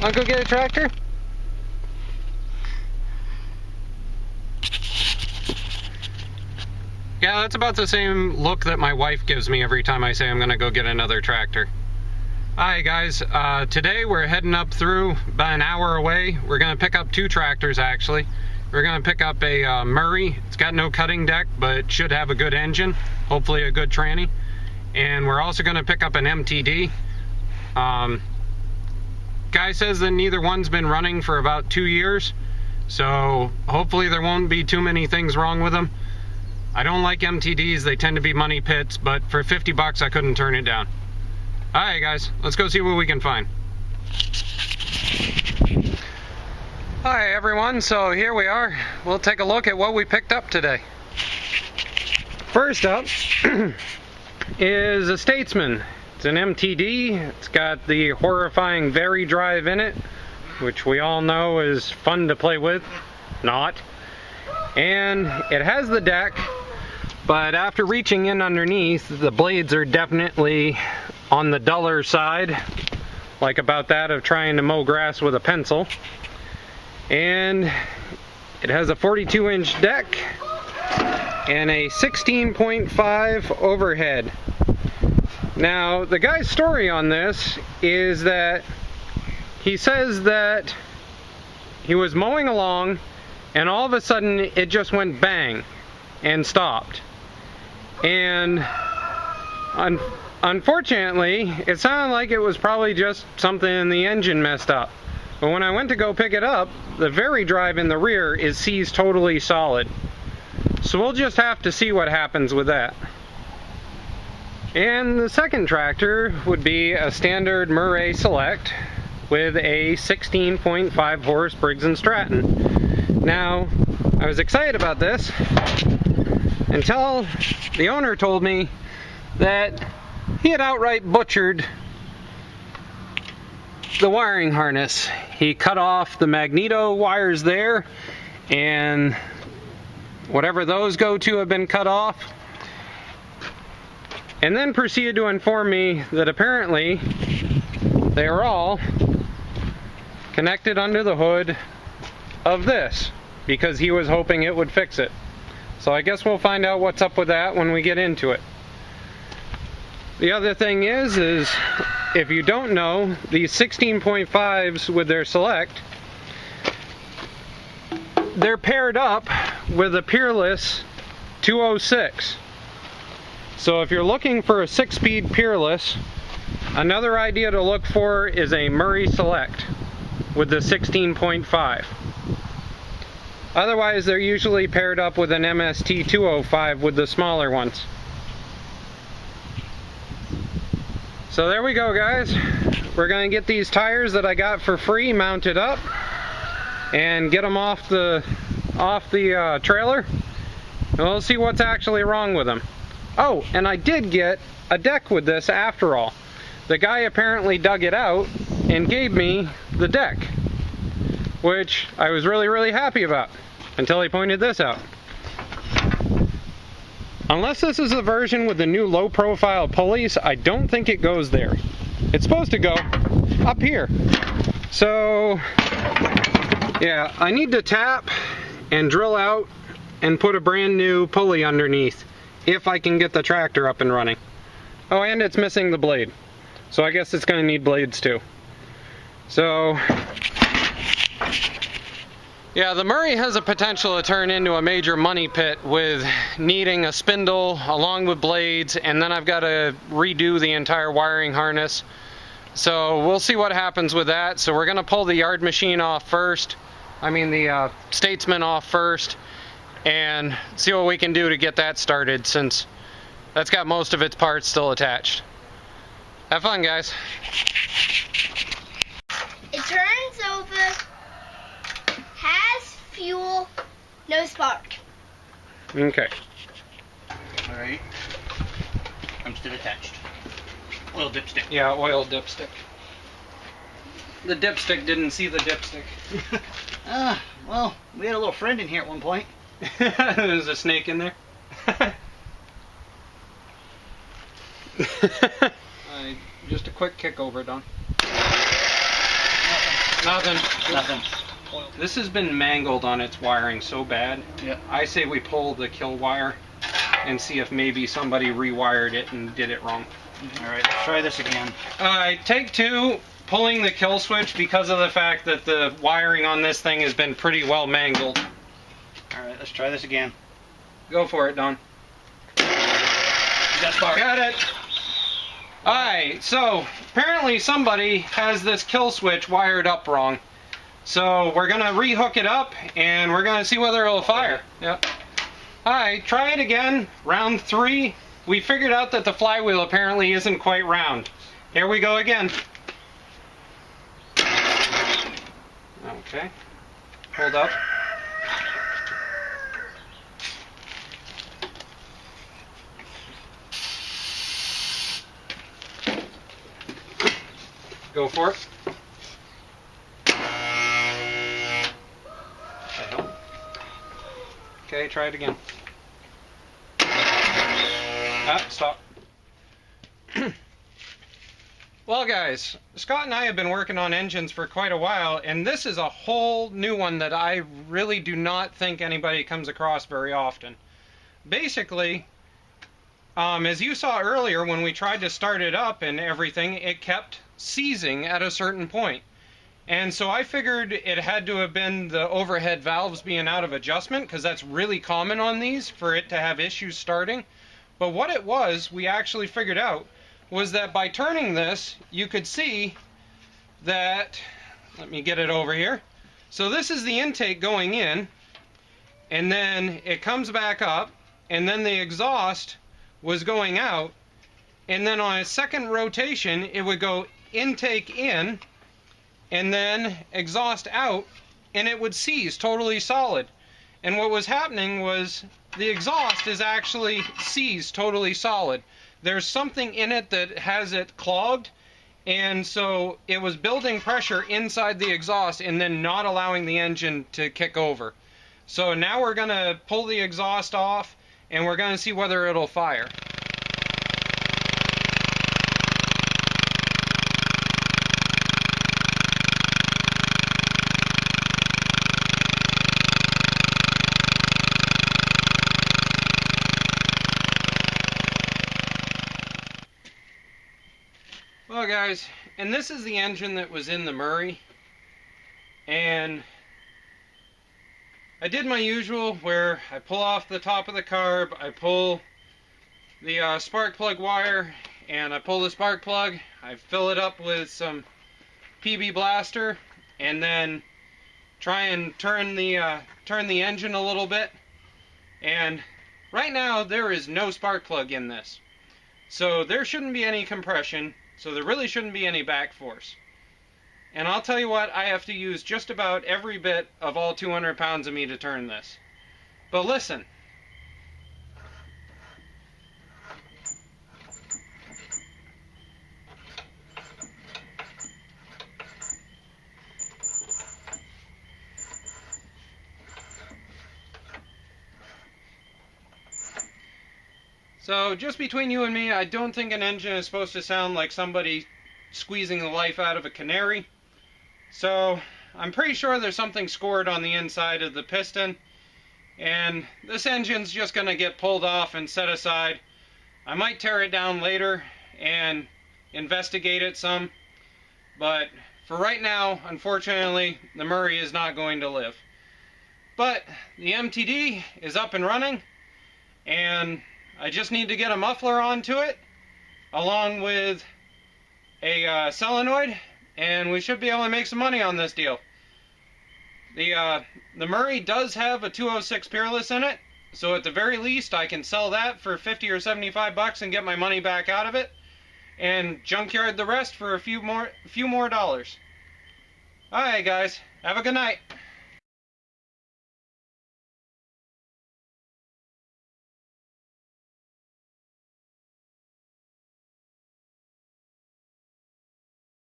I'll go get a tractor. Yeah, that's about the same look that my wife gives me every time I say I'm gonna go get another tractor. Hi guys, today we're heading up through about an hour away. We're gonna pick up 2 tractors actually. We're gonna pick up a Murray. It's got no cutting deck, but should have a good engine, hopefully a good tranny. And we're also gonna pick up an MTD. Guy says that neither one's been running for about 2 years, so hopefully there won't be too many things wrong with them. I don't like MTDs, they tend to be money pits, but for 50 bucks I couldn't turn it down. Alright guys, let's go see what we can find. Hi everyone, so here we are. We'll take a look at what we picked up today. First up is a Statesman. It's an MTD. It's got the horrifying Very drive in it, which we all know is fun to play with. Not. And it has the deck, but after reaching in underneath, the blades are definitely on the duller side, like about that of trying to mow grass with a pencil. And it has a 42-inch deck and a 16.5 overhead. Now, the guy's story on this is that he says that he was mowing along and all of a sudden it just went bang and stopped. And unfortunately, it sounded like it was probably just something in the engine messed up. But when I went to go pick it up, the Very drive in the rear is seized totally solid. So we'll just have to see what happens with that. And the second tractor would be a standard Murray Select with a 16.5 horse Briggs & Stratton. Now, I was excited about this until the owner told me that he had outright butchered the wiring harness. He cut off the magneto wires there, and whatever those go to have been cut off, and then proceeded to inform me that apparently they are all connected under the hood of this, because he was hoping it would fix it. So I guess we'll find out what's up with that when we get into it. The other thing is if you don't know, these 16.5s with their Select, they're paired up with a Peerless 206. So if you're looking for a 6-speed Peerless, another idea to look for is a Murray Select with the 16.5. Otherwise, they're usually paired up with an MST 205 with the smaller ones. So there we go, guys. We're gonna get these tires that I got for free mounted up and get them off the trailer. And we'll see what's actually wrong with them. Oh, and I did get a deck with this after all. The guy apparently dug it out and gave me the deck, which I was really happy about until he pointed this out. Unless this is the version with the new low profile pulleys, I don't think it goes there. It's supposed to go up here. So yeah, I need to tap and drill out and put a brand new pulley underneath if I can get the tractor up and running. Oh, and it's missing the blade. So I guess it's gonna need blades too. So yeah, the Murray has a potential to turn into a major money pit with needing a spindle along with blades, and then I've got to redo the entire wiring harness. So we'll see what happens with that. So we're going to pull the yard machine off first. I mean the Statesman off first, and see what we can do to get that started, since that's got most of its parts still attached. Have fun, guys. It turns over. Has fuel, no spark. Okay. Alright. I'm still attached. Oil dipstick. Yeah, oil dipstick. The dipstick didn't see the dipstick. Well, we had a little friend in here at one point. There's a snake in there. Just a quick kick over, Don. Nothing. Nothing. This has been mangled on its wiring so bad. Yeah. I say we pull the kill wire and see if maybe somebody rewired it and did it wrong. Alright, let's try this again. Alright, take two, pulling the kill switch because of the fact that the wiring on this thing has been pretty well mangled. Alright, let's try this again. Go for it, Don. Got spark. Got it. Alright, so apparently somebody has this kill switch wired up wrong. So we're going to rehook it up and we're going to see whether it'll fire. Yep. Alright, try it again. Round 3. We figured out that the flywheel apparently isn't quite round. Here we go again. Okay. Hold up. Go for it. Okay, try it again. Ah, stop. Well guys, Scott and I have been working on engines for quite a while, and this is a whole new one that I really do not think anybody comes across very often. Basically, as you saw earlier when we tried to start it up and everything, it kept seizing at a certain point. And so I figured it had to have been the overhead valves being out of adjustment, because that's really common on these for it to have issues starting. But what it was, we actually figured out, was that by turning this, you could see that, let me get it over here. So this is the intake going in, and then it comes back up, and then the exhaust was going out, and then on a second rotation, it would go intake in, and then exhaust out, and it would seize totally solid. And what was happening was the exhaust is actually seized totally solid. There's something in it that has it clogged, and so it was building pressure inside the exhaust and then not allowing the engine to kick over. So now we're going to pull the exhaust off and we're going to see whether it'll fire. Well guys, and this is the engine that was in the Murray, and I did my usual where I pull off the top of the carb, I pull the spark plug wire, and I pull the spark plug, I fill it up with some PB Blaster, and then try and turn the engine a little bit. And right now there is no spark plug in this, so there shouldn't be any compression. So there really shouldn't be any back force. And I'll tell you what, I have to use just about every bit of all 200 pounds of me to turn this. But listen. So, just between you and me, I don't think an engine is supposed to sound like somebody squeezing the life out of a canary. So, I'm pretty sure there's something scored on the inside of the piston. And this engine's just going to get pulled off and set aside. I might tear it down later and investigate it some. But, for right now, unfortunately, the Murray is not going to live. But, the MTD is up and running. And I just need to get a muffler onto it, along with a solenoid, and we should be able to make some money on this deal. The Murray does have a 206 Peerless in it, so at the very least I can sell that for 50 or 75 bucks and get my money back out of it, and junkyard the rest for a few more dollars. Alright guys, have a good night.